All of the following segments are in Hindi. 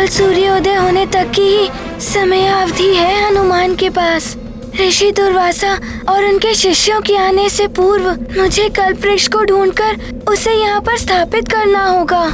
कल सूर्योदय होने तक की ही समय अवधि है हनुमान के पास। ऋषि दुर्वासा और उनके शिष्यों के आने से पूर्व मुझे कल्पवृक्ष को ढूंढकर उसे यहाँ पर स्थापित करना होगा।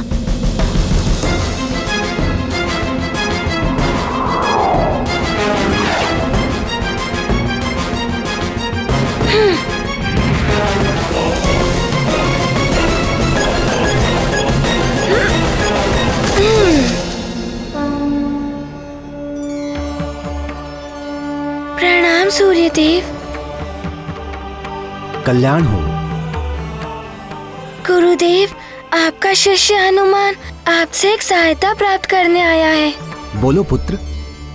प्रणाम सूर्यदेव। कल्याण हो। गुरुदेव, आपका शिष्य हनुमान आपसे एक सहायता प्राप्त करने आया है। बोलो पुत्र।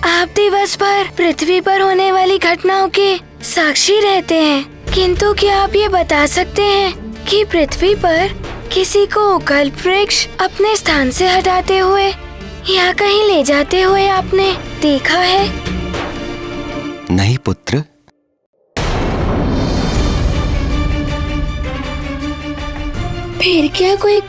आप दिवस भर पृथ्वी पर होने वाली घटनाओं के साक्षी रहते हैं, किंतु क्या आप ये बता सकते हैं कि पृथ्वी पर किसी को कल्पवृक्ष अपने स्थान से हटाते हुए या कहीं ले जाते हुए आपने देखा है? नहीं पुत्र। फिर क्या कोई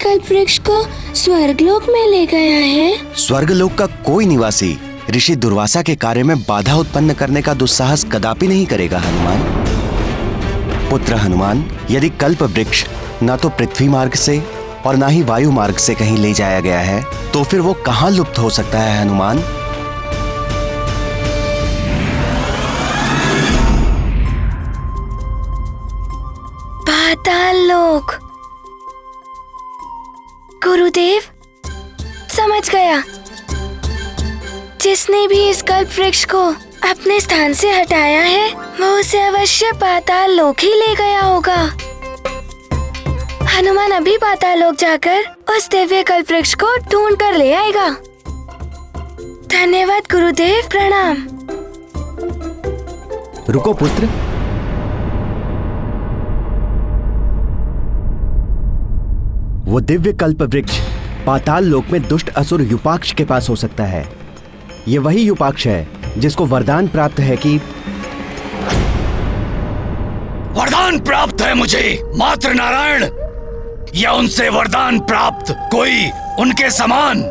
कल्पवृक्ष को स्वर्गलोक में ले गया है? स्वर्गलोक का कोई निवासी ऋषि दुर्वासा के कार्य में बाधा उत्पन्न करने का दुस्साहस कदापि नहीं करेगा हनुमान। पुत्र हनुमान, यदि कल्प वृक्ष न तो पृथ्वी मार्ग से और न ही वायु मार्ग से कहीं ले जाया गया है, तो फिर वो कहाँ लुप्त हो सकता है हनुमान? पाताल लोक। गुरुदेव, समझ गया। जिसने भी इस कल्पवृक्ष को अपने स्थान से हटाया है वो उसे अवश्य पाताल लोक ही ले गया होगा। हनुमान अभी पाताल लोक जाकर उस दिव्य कल्पवृक्ष को ढूंढ कर ले आएगा। धन्यवाद गुरुदेव, प्रणाम। रुको पुत्र। वो दिव्य कल्प वृक्ष पाताल लोक में दुष्ट असुर युपाक्ष के पास हो सकता है। ये वही युपाक्ष है जिसको वरदान प्राप्त है कि वरदान प्राप्त है मुझे मात्र नारायण, या उनसे वरदान प्राप्त कोई उनके समान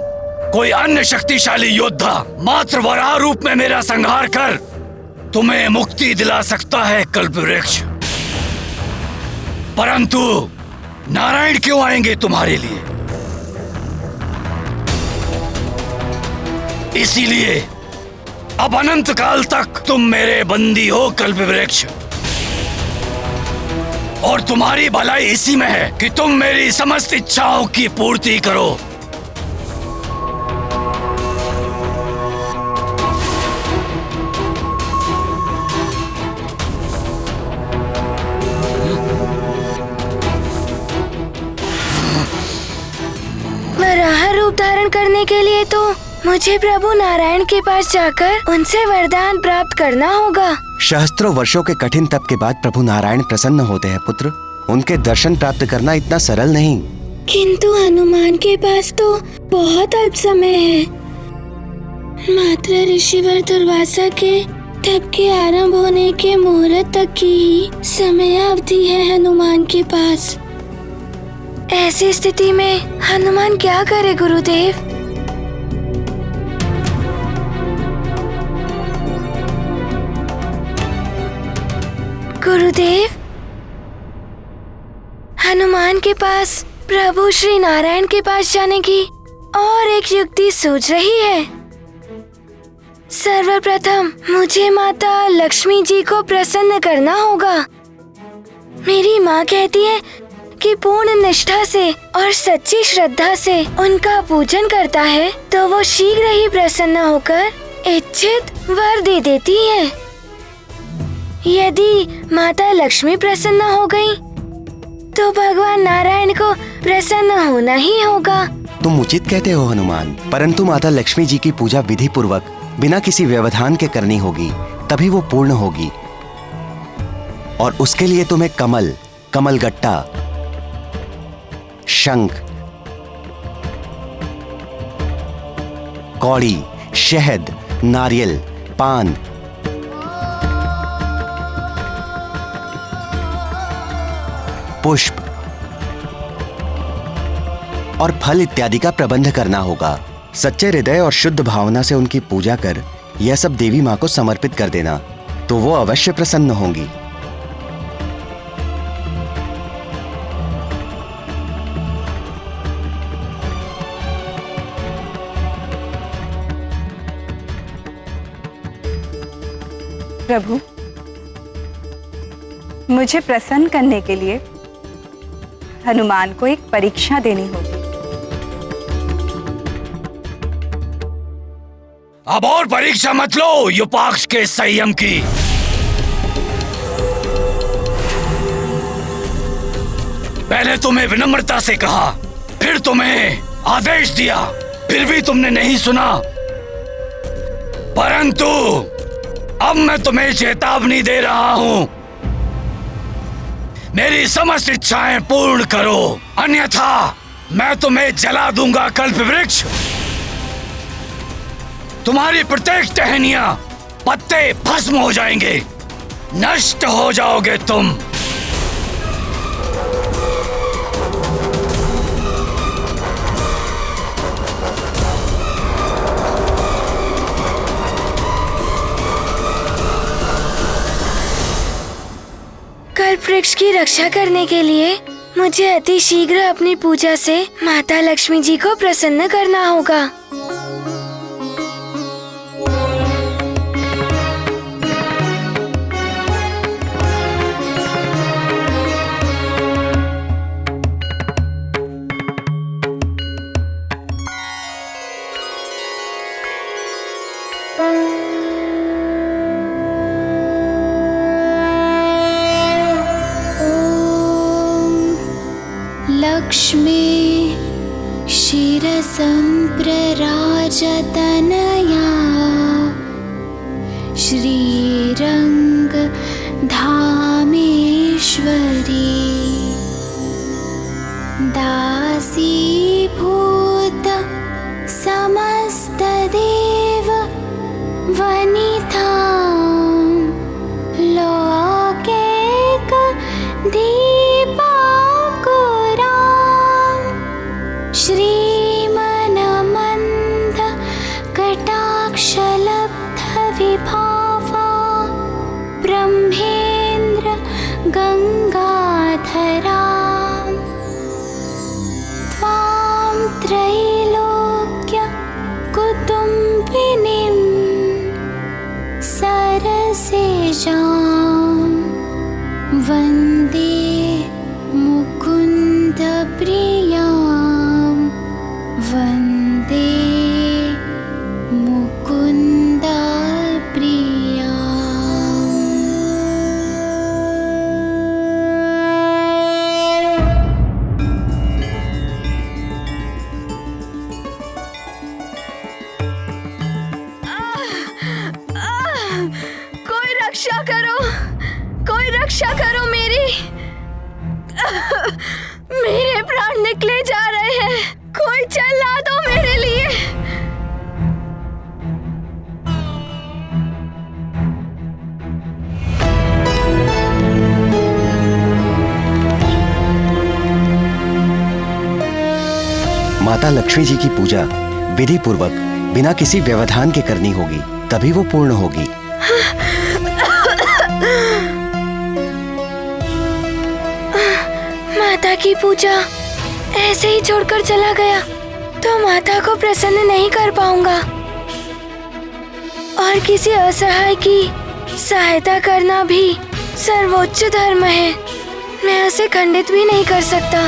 कोई अन्य शक्तिशाली योद्धा मात्र वराह रूप में मेरा संहार कर तुम्हें मुक्ति दिला सकता है कल्पवृक्ष। परंतु नारायण क्यों आएंगे तुम्हारे लिए? इसीलिए अब अनंत काल तक तुम मेरे बंदी हो कल्पवृक्ष, और तुम्हारी भलाई इसी में है कि तुम मेरी समस्त इच्छाओं की पूर्ति करो। वराह रूप धारण करने के लिए तो मुझे प्रभु नारायण के पास जाकर उनसे वरदान प्राप्त करना होगा। सहस्त्रों वर्षों के कठिन तप के बाद प्रभु नारायण प्रसन्न होते हैं पुत्र। उनके दर्शन प्राप्त करना इतना सरल नहीं। किंतु हनुमान के पास तो बहुत अल्प समय है। मात्र ऋषिवर दुर्वासा के तप के आरंभ होने के मुहूर्त तक की ही समय अवधि है हनुमान के पास। ऐसी स्थिति में हनुमान क्या करे गुरुदेव? गुरुदेव, हनुमान के पास प्रभु श्री नारायण के पास जाने की और एक युक्ति सूझ रही है। सर्वप्रथम मुझे माता लक्ष्मी जी को प्रसन्न करना होगा। मेरी माँ कहती है कि पूर्ण निष्ठा से और सच्ची श्रद्धा से उनका पूजन करता है तो वो शीघ्र ही प्रसन्न होकर इच्छित वर दे देती है। यदि माता लक्ष्मी प्रसन्न हो गई तो भगवान नारायण को प्रसन्न होना ही होगा। तुम उचित कहते हो हनुमान, परंतु माता लक्ष्मी जी की पूजा विधि पूर्वक बिना किसी व्यवधान के करनी होगी, तभी वो पूर्ण होगी। और उसके लिए तुम्हें कमल, कमलगट्टा, शंख, कौड़ी, शहद, नारियल, पान, पुष्प और फल इत्यादि का प्रबंध करना होगा। सच्चे हृदय और शुद्ध भावना से उनकी पूजा कर यह सब देवी माँ को समर्पित कर देना, तो वो अवश्य प्रसन्न होंगी। प्रभु, मुझे प्रसन्न करने के लिए हनुमान को एक परीक्षा देनी होगी। अब और परीक्षा मत लो युपाक्ष के संयम की। पहले तुम्हें विनम्रता से कहा, फिर तुम्हें आदेश दिया, फिर भी तुमने नहीं सुना। परंतु अब मैं तुम्हें चेतावनी दे रहा हूं, मेरी समस्त इच्छाएं पूर्ण करो, अन्यथा मैं तुम्हें जला दूंगा कल्प वृक्ष। तुम्हारी प्रत्येक टहनियां पत्ते भस्म हो जाएंगे, नष्ट हो जाओगे तुम। कल्प वृक्ष की रक्षा करने के लिए मुझे अति शीघ्र अपनी पूजा से माता लक्ष्मी जी को प्रसन्न करना होगा। लक्ष्मी शिरसम्प्रराजतनया श्रीरंग धामेश्वरी दासीभूत समस्तदेव वनिता लोकैक दीपांकुरा श्रीमनमन्द कटाक्षलब्ध विभावा ब्रह्मेन्द्र गंगाधरा त्वां त्रैलोक्य कुटुम्बिनीं सरसिजां वन्दे मुकुन्द प्रियां वन्दे मुकुन्द प्रियां। कोई रक्षा करो, कोई रक्षा करो मेरी। मेरे प्राण निकले जा रहे हैं, कोई चला दो मेरे लिए। माता लक्ष्मी जी की पूजा विधि पूर्वक बिना किसी व्यवधान के करनी होगी, तभी वो पूर्ण होगी। माता की पूजा ऐसे ही छोड़कर चला गया तो माता को प्रसन्न नहीं कर पाऊंगा, और किसी असहाय की सहायता करना भी सर्वोच्च धर्म है। मैं उसे खंडित भी नहीं कर सकता।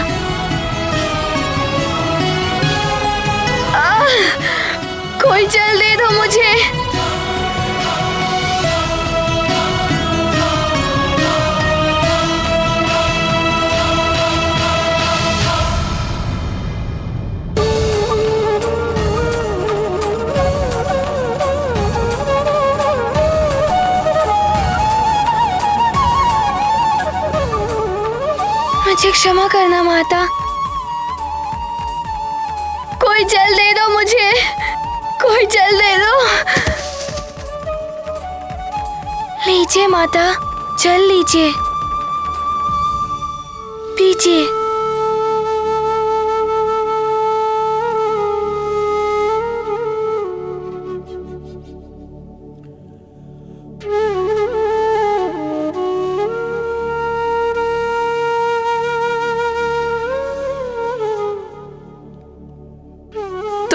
कोई जल दे दो मुझे। मुझे क्षमा करना माता, कोई जल दे दो मुझे, कोई जल दे दो। लीजिए माता, जल लीजिए, पीजिए।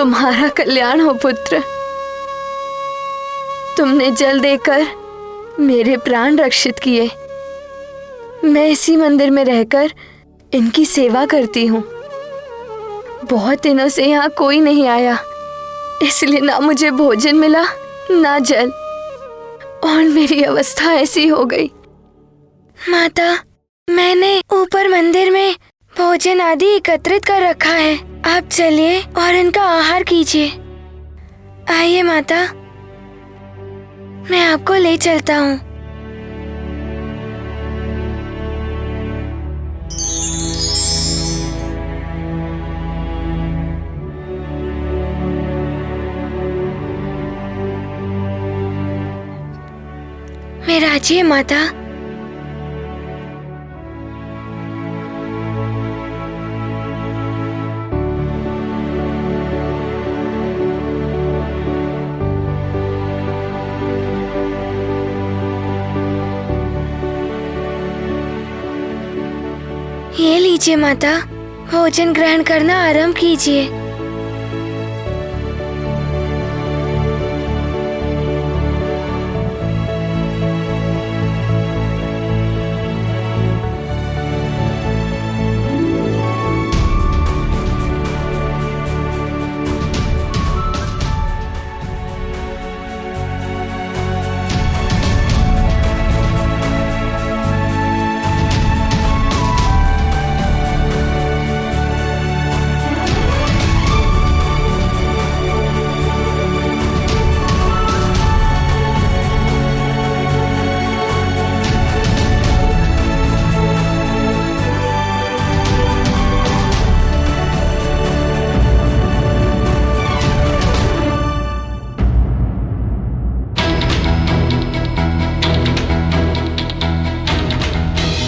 तुम्हारा कल्याण हो पुत्र। तुमने जल देकर मेरे प्राण रक्षित किए। मैं इसी मंदिर में रहकर इनकी सेवा करती हूँ। बहुत दिनों से यहाँ कोई नहीं आया, इसलिए ना मुझे भोजन मिला ना जल, और मेरी अवस्था ऐसी हो गई। माता, मैंने ऊपर मंदिर में भोजन आदि एकत्रित कर रखा है। आप चलिए और इनका आहार कीजिए। आइए माता, मैं आपको ले चलता हूँ। विराजिए माता। ये लीजिए माता, भोजन ग्रहण करना आरंभ कीजिए।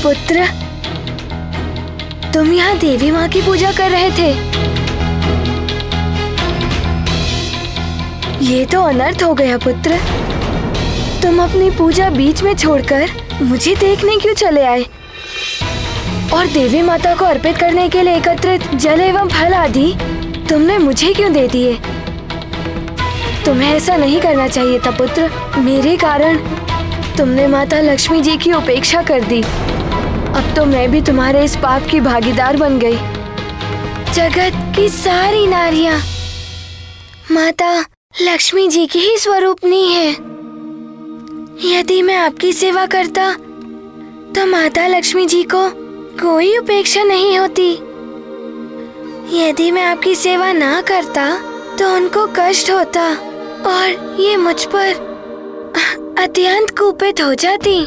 पुत्र, तुम यहाँ देवी माँ की पूजा कर रहे थे। ये तो अनर्थ हो गया पुत्र। तुम अपनी पूजा बीच में छोड़कर मुझे देखने क्यों चले आए? और देवी माता को अर्पित करने के लिए एकत्रित जल एवं फल आदि तुमने मुझे क्यों दे दिए? तुम्हें ऐसा नहीं करना चाहिए था पुत्र। मेरे कारण तुमने माता लक्ष्मी जी की उपेक्षा कर दी। अब तो मैं भी तुम्हारे इस पाप की भागीदार बन गई। जगत की सारी नारियां माता लक्ष्मी जी की ही स्वरूपनी है। यदि मैं आपकी सेवा करता तो माता लक्ष्मी जी को कोई उपेक्षा नहीं होती। यदि मैं आपकी सेवा ना करता तो उनको कष्ट होता और ये मुझ पर अत्यंत कुपित हो जाती।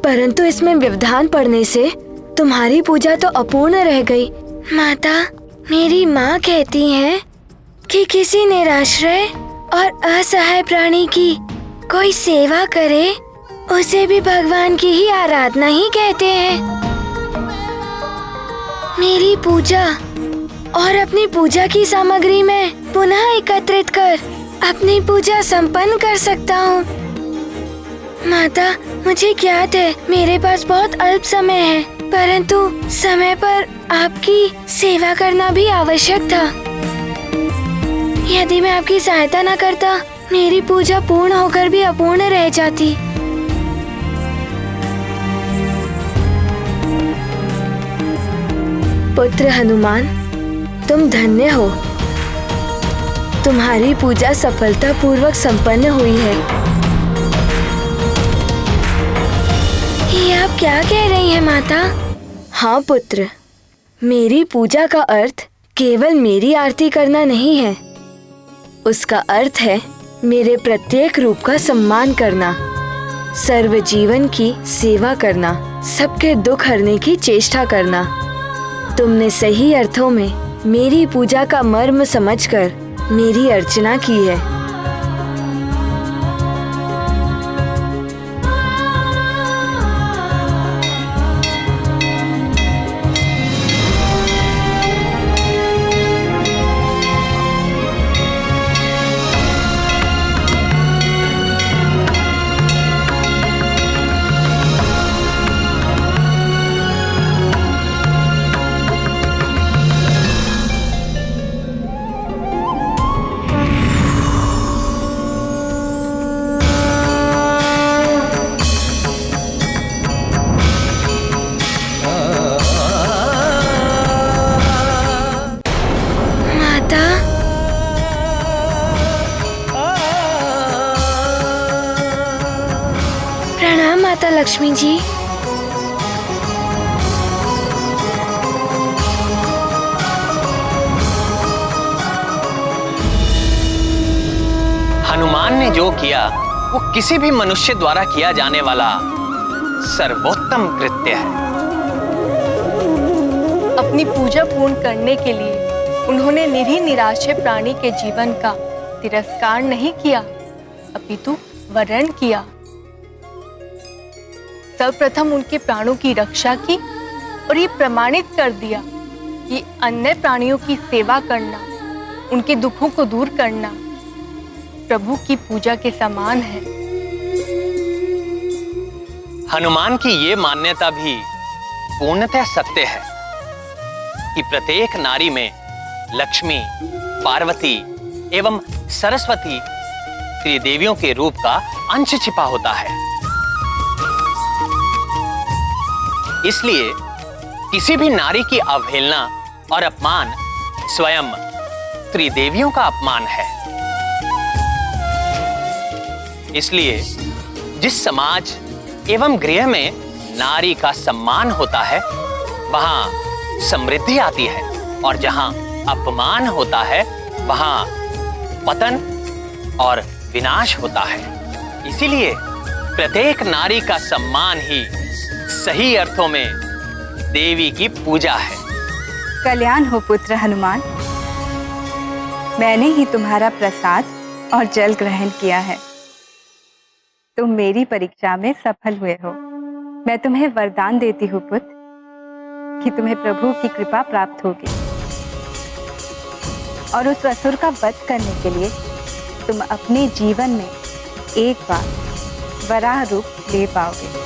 परंतु इसमें व्यवधान पड़ने से तुम्हारी पूजा तो अपूर्ण रह गई। माता, मेरी माँ कहती हैं कि किसी निराश्रय और असहाय प्राणी की कोई सेवा करे उसे भी भगवान की ही आराधना ही कहते हैं। मेरी पूजा और अपनी पूजा की सामग्री में पुनः एकत्रित कर अपनी पूजा संपन्न कर सकता हूँ। माता, मुझे ज्ञात है मेरे पास बहुत अल्प समय है, परंतु समय पर आपकी सेवा करना भी आवश्यक था। यदि मैं आपकी सहायता न करता, मेरी पूजा पूर्ण होकर भी अपूर्ण रह जाती। पुत्र हनुमान, तुम धन्य हो। तुम्हारी पूजा सफलतापूर्वक संपन्न हुई है। ये आप क्या कह रही हैं माता? हाँ पुत्र, मेरी पूजा का अर्थ केवल मेरी आरती करना नहीं है। उसका अर्थ है मेरे प्रत्येक रूप का सम्मान करना, सर्व जीवन की सेवा करना, सबके दुख हरने की चेष्टा करना। तुमने सही अर्थों में मेरी पूजा का मर्म समझकर मेरी अर्चना की है। प्रणाम माता लक्ष्मी जी। हनुमान ने जो किया वो किसी भी मनुष्य द्वारा किया जाने वाला सर्वोत्तम कृत्य है। अपनी पूजा पूर्ण करने के लिए उन्होंने निरीह निराश्रय प्राणी के जीवन का तिरस्कार नहीं किया, अपितु वरण किया। सर्वप्रथम उनके प्राणों की रक्षा की और ये प्रमाणित कर दिया कि अन्य प्राणियों की सेवा करना, उनके दुखों को दूर करना प्रभु की पूजा के समान है। हनुमान की ये मान्यता भी पूर्णतः सत्य है कि प्रत्येक नारी में लक्ष्मी, पार्वती एवं सरस्वती त्रिदेवियों के रूप का अंश छिपा होता है। इसलिए किसी भी नारी की अवहेलना और अपमान स्वयं त्रिदेवियों का अपमान है। इसलिए जिस समाज एवं गृह में नारी का सम्मान होता है वहां समृद्धि आती है, और जहां अपमान होता है वहां पतन और विनाश होता है। इसीलिए प्रत्येक नारी का सम्मान ही सही अर्थों में देवी की पूजा है। कल्याण हो पुत्र हनुमान। मैंने ही तुम्हारा प्रसाद और जल ग्रहण किया है। तुम मेरी परीक्षा में सफल हुए हो। मैं तुम्हें वरदान देती हूँ पुत्र कि तुम्हें प्रभु की कृपा प्राप्त होगी और उस असुर का वध करने के लिए तुम अपने जीवन में एक बार वराह रूप ले पाओगे।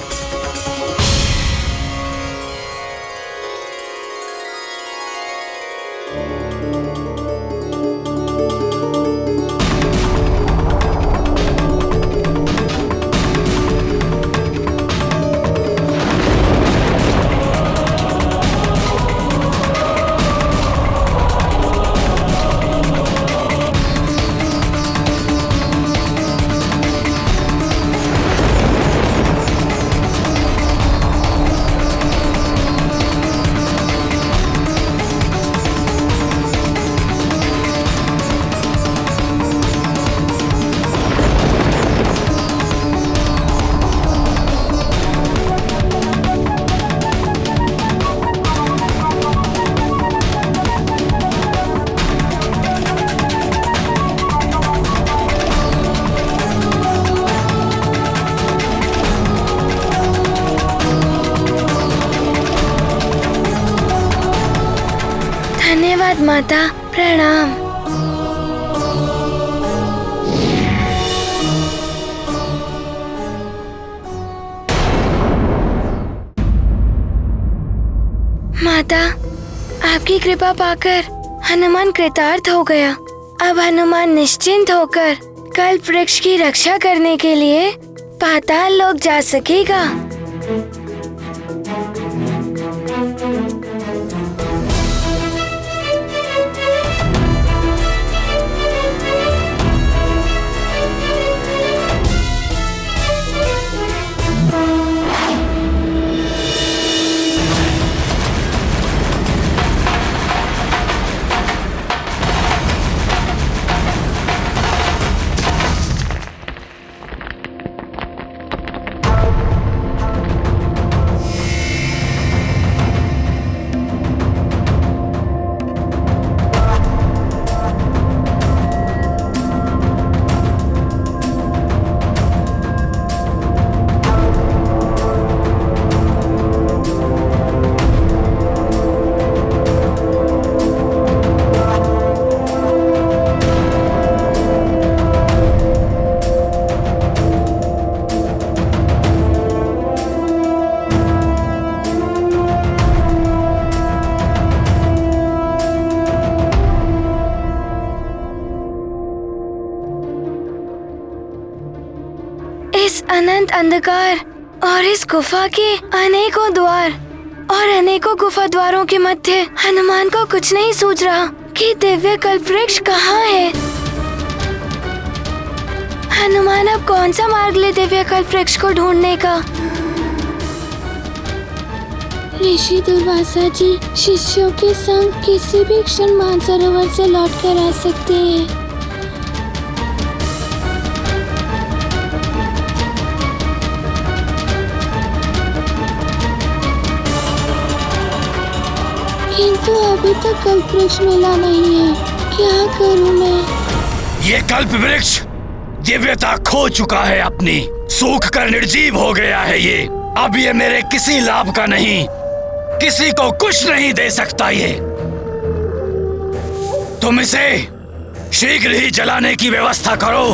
धन्यवाद माता, प्रणाम। माता, आपकी कृपा पाकर हनुमान कृतार्थ हो गया। अब हनुमान निश्चिंत होकर कल्प वृक्ष की रक्षा करने के लिए पाताल लोक जा सकेगा। इस अनंत अंधकार और इस गुफा के अनेकों द्वार और अनेकों गुफा द्वारों के मध्य हनुमान को कुछ नहीं सूझ रहा कि दिव्य कल्प वृक्ष कहाँ है। हनुमान अब कौन सा मार्ग ले दिव्य कल्प वृक्ष को ढूंढने का? ऋषि दुर्वासा जी शिष्यों के संग किसी भी क्षण मानसरोवर से लौट कर आ सकते हैं। किंतु अभी तक कल्प वृक्ष मिला नहीं है, क्या करूं मैं? ये कल्प वृक्ष दिव्यता खो चुका है अपनी, सूख कर निर्जीव हो गया है ये। अब ये मेरे किसी लाभ का नहीं, किसी को कुछ नहीं दे सकता ये। तुम इसे शीघ्र ही जलाने की व्यवस्था करो।